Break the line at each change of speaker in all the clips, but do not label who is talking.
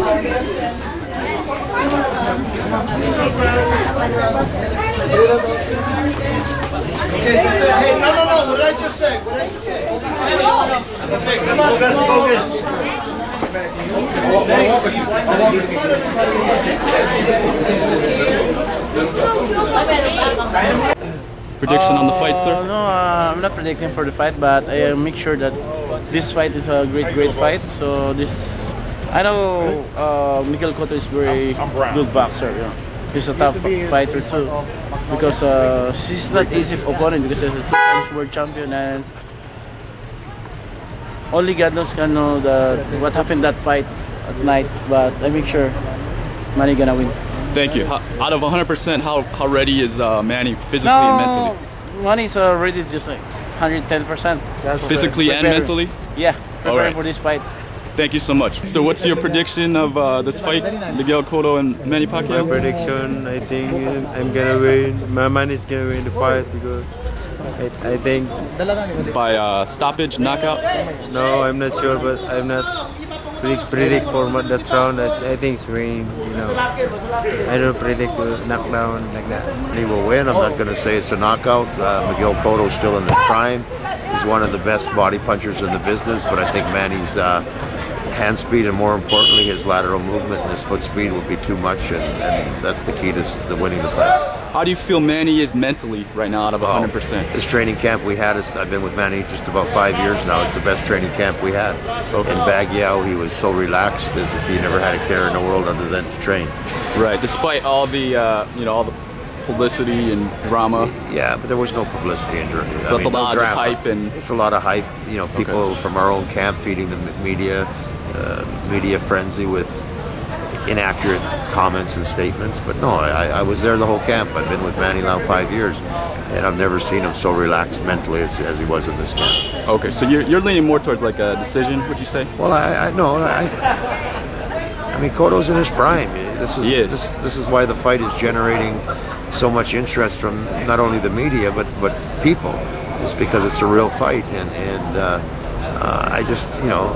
Hey, no, what did I just say? Okay, come on, focus.
Prediction on the fight, sir?
No, I'm not predicting for the fight, but I make sure that this fight is a great fight. So this, I know Miguel Cotto is very good boxer. You know, he's a tough fighter too, because he's not easy opponent because he's a 2-time world champion, and only God knows can know what happened that fight at night. But I make sure Manny gonna win.
Thank you. Out of 100%, how ready is Manny physically and mentally?
Manny's already just like 110%.
Physically and mentally?
Yeah, preparing for this fight.
Thank you so much. So what's your prediction of this fight, Miguel Cotto and Manny Pacquiao?
My prediction, I think I'm gonna win. My Manny's gonna win the fight because I think
by stoppage, knockout?
No, I'm not sure, but I'm not predict for that round. I think it's win. You know, I don't predict a knockdown like that.
He will win. I'm not going to say it's a knockout. Miguel Cotto is still in his prime. He's one of the best body punchers in the business, but I think Manny's hand speed and, more importantly, his lateral movement and his foot speed will be too much, and that's the key to winning the fight.
How do you feel Manny is mentally right now out of 100%?
This training camp we had, I've been with Manny just about 5 years now. It's the best training camp we had. In Pacquiao, he was so relaxed as if he never had a care in the world other than to train.
Right, despite all the all the publicity and drama.
Yeah, but there was no publicity and drama.
So it's a lot of just hype and.
It's a lot of hype. You know, people from our own camp feeding the media frenzy with inaccurate comments and statements. But no, I was there the whole camp. I've been with Manny now 5 years, and I've never seen him so relaxed mentally as he was in this camp.
Okay, so you're leaning more towards like a decision, would you say?
Well, I mean, Cotto's in his prime. This is why the fight is generating so much interest from not only the media but people. It's because it's a real fight, and I just, you know,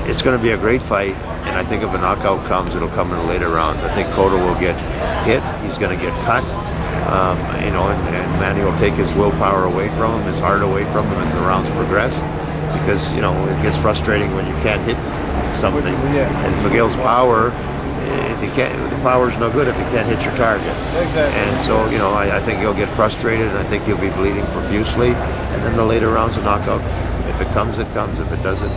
it's going to be a great fight, and I think if a knockout comes, it'll come in the later rounds. I think Cotto will get hit. He's going to get cut. You know, and Manny will take his willpower away from him, his heart away from him as the rounds progress, because, you know, it gets frustrating when you can't hit something. And Miguel's power, if you can't, the power's no good if you can't hit your target.
Exactly.
And so, you know, I think he'll get frustrated, and I think he'll be bleeding profusely. And then the later rounds, a knockout. If it comes, it comes. If it doesn't,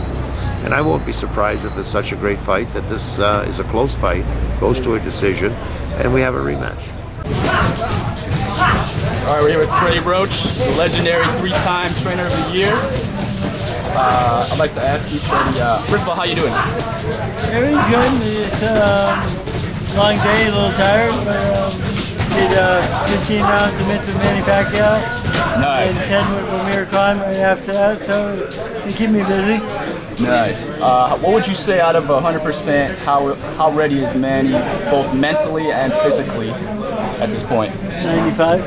and I won't be surprised if it's such a great fight that this is a close fight, goes to a decision, and we have a rematch.
All right, we're here with Freddie Roach, the legendary 3-time Trainer of the Year. I'd like to ask you, Freddie, first of all, how you doing?
Everything's good. It's a long day, a little tired, but did 15 rounds of mitts with Manny Pacquiao.
Nice.
And 10 with Cotto right after that, so they keep me busy.
Nice. What would you say out of 100%, how ready is Manny, both mentally and physically, at this point?
95.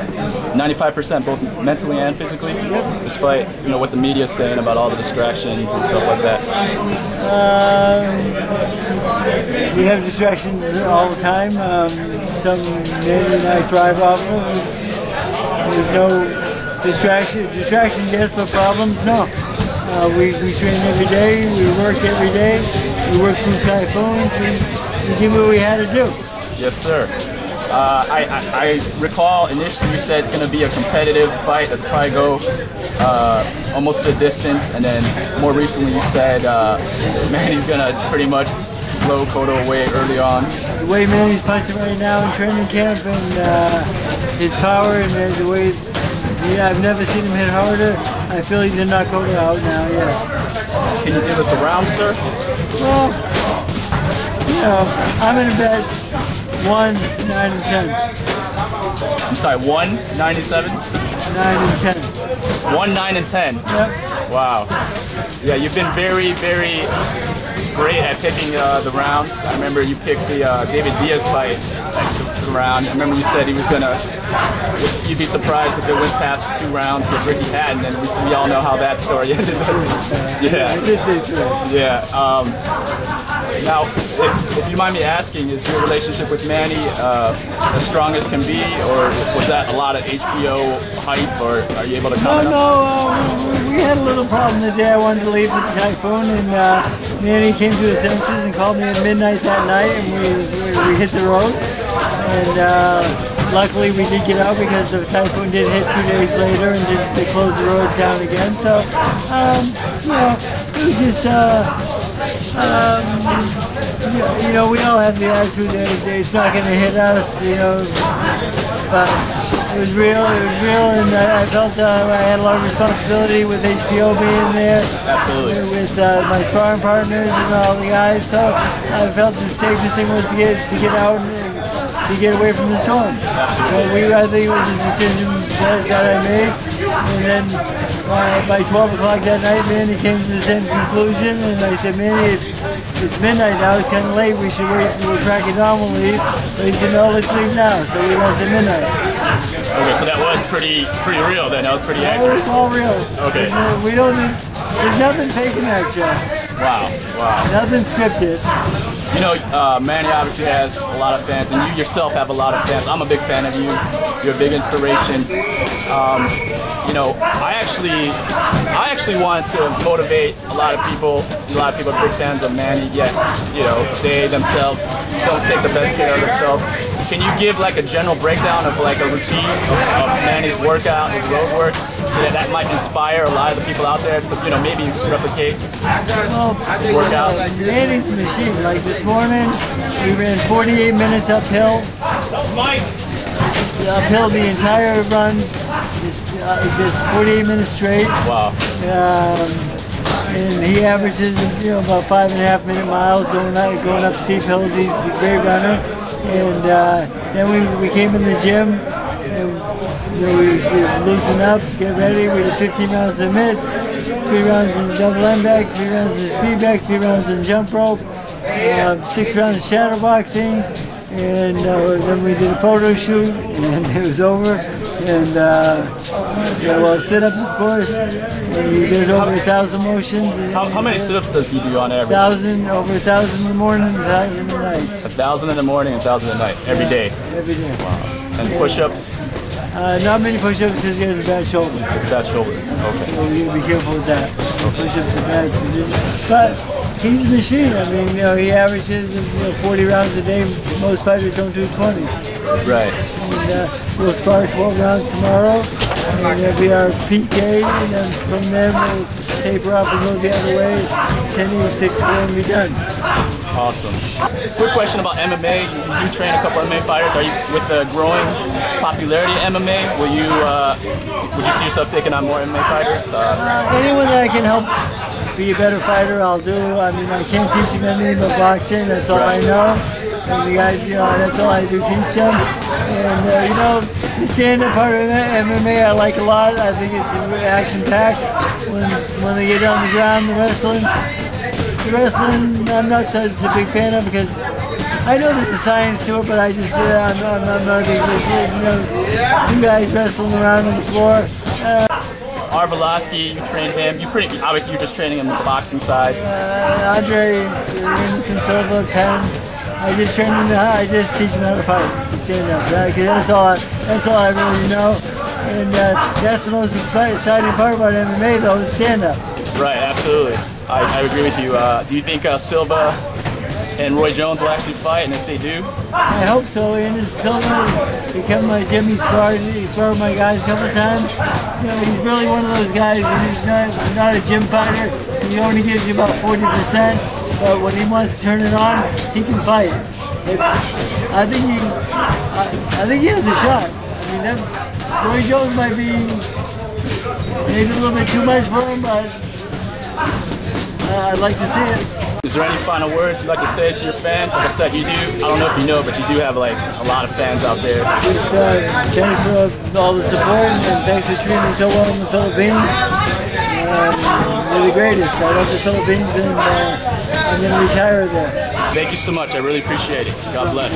95%, both mentally and physically? Yep. Despite, you know, what the media is saying about all the distractions and stuff like that?
We have distractions all the time. Some maybe I thrive off of. There's no distractions, yes, but problems, no. We train every day, we work every day, we work through typhoons, we did what we had to do.
Yes, sir. I recall initially you said it's going to be a competitive fight that'll probably go almost to distance, and then more recently you said Manny's going to pretty much blow Cotto away early on.
The way Manny's punching right now in training camp, and his power, and the way, I've never seen him hit harder. I feel he's gonna knock Cotto out now, yeah.
Can you give us a round, sir?
Well, you know, I'm in a bet 1, 9, and 10.
I'm sorry, 1, 9, and 7?
9 and 10.
1, 9, and 10?
Yep.
Wow. Yeah, you've been very, very great at picking the rounds. I remember you picked the David Diaz fight like round. I remember you said he was gonna. You'd be surprised if it went past 2 rounds with Ricky Hatton, and we all know how that story ended. Yeah. Yeah. Now, if you mind me asking, is your relationship with Manny as strong as can be, or was that a lot of HBO hype, or are you able to comment?
No, we had a little problem the day I wanted to leave with the Typhoon, and Manny came to his senses and called me at midnight that night, and we hit the road. And luckily we did get out because the Typhoon did hit 2 days later, and they closed the roads down again. So, you know, it was just, you know, we all have the attitude that it's not going to hit us, you know, but it was real, and I felt I had a lot of responsibility with HBO being there.
Absolutely.
With my sparring partners and all the guys, so I felt the safest thing was to get out and to get away from the storm. So I think it was a decision that I made, and then by 12 o'clock that night, Manny came to the same conclusion, and I said, Manny, it's midnight now, it's kind of late, we should wait, we'll crack it on, we'll leave. But he said, no, let's leave now, so we left at midnight.
Okay, so that was pretty real then, that was pretty accurate.
It's all real.
Okay.
There's nothing fake in that show.
Wow.
Nothing scripted.
You know, Manny obviously has a lot of fans, and you yourself have a lot of fans. I'm a big fan of you. You're a big inspiration. You know, I actually wanted to motivate a lot of people. A lot of people are big fans of Manny, yet, you know, they themselves don't take the best care of themselves. Can you give like a general breakdown of like a routine of Manny's workout, his road work, so that might inspire a lot of the people out there to, you know, maybe replicate workout?
Manny's a machine. Like this morning, we ran 48 minutes uphill. Uphill the entire run, just 48 minutes straight.
Wow.
And he averages, you know, about 5.5 minute miles going up steep hills. He's a great runner. And then we came in the gym, and you know, we loosen up, get ready. We did 15 rounds of mitts, 3 rounds in double end bag, 3 rounds in speed bag, 3 rounds in jump rope, 6 rounds of shadow boxing, and then we did a photo shoot, and it was over. And well, sit-ups, of course. And he does over 1,000 motions.
How many sit-ups does he do on average?
Over 1,000 in the morning, 1,000 at night.
1,000 in the morning, 1,000 at night, every day.
Every day.
Wow. And push-ups?
Not many push-ups because he has a bad shoulder.
It's a bad shoulder. Okay.
So you gotta be careful with that. Push-ups are bad. But he's a machine. I mean, you know, he averages 40 rounds a day. Most fighters don't do 20.
Right.
And we'll spar 12 rounds tomorrow, and that'll be our PK, and then from there we'll taper off and go the other way. 10-6 and be done.
Awesome. Quick question about MMA. You train a couple of MMA fighters. Are you, with the growing popularity of MMA, would you see yourself taking on more MMA fighters?
Anyone that I can help be a better fighter, I'll do. I mean, I can't teach them anything but boxing. That's all I know. And the guys, you know, that's all I do, teach them. And, you know, the stand-up part of MMA I like a lot. I think it's action-packed. When they get on the ground, the wrestling, I'm not such a big fan of because I know there's a science to it, but I just, I'm not a big fan. You know, 2 guys wrestling around on the floor.
Arvelasky, you trained him. Obviously you're just training him on the boxing side.
Andre, Silva, Penn. I just train him. I just teach him how to fight, stand up. That's all I really know. And that's the most exciting part about MMA, though, is stand up.
Right, absolutely. I agree with you. Do you think Silva and Roy Jones will actually fight? And if they do,
I hope so. And Silva become my gym. He sparred with my guys a couple of times. You know, he's really one of those guys. And he's not a gym fighter. He only gives you about 40%. But when he wants to turn it on, he can fight. I think he has a shot. I mean, Roy Jones might be maybe a little bit too much for him, but I'd like to see it.
Is there any final words you'd like to say to your fans? Like I said, you do, I don't know if you know, but you do have like a lot of fans out there.
Thanks for all the support, and thanks for treating me so well in the Philippines. You're the greatest. I love the Philippines, and I'm going to retire there.
Thank you so much. I really appreciate it. God bless.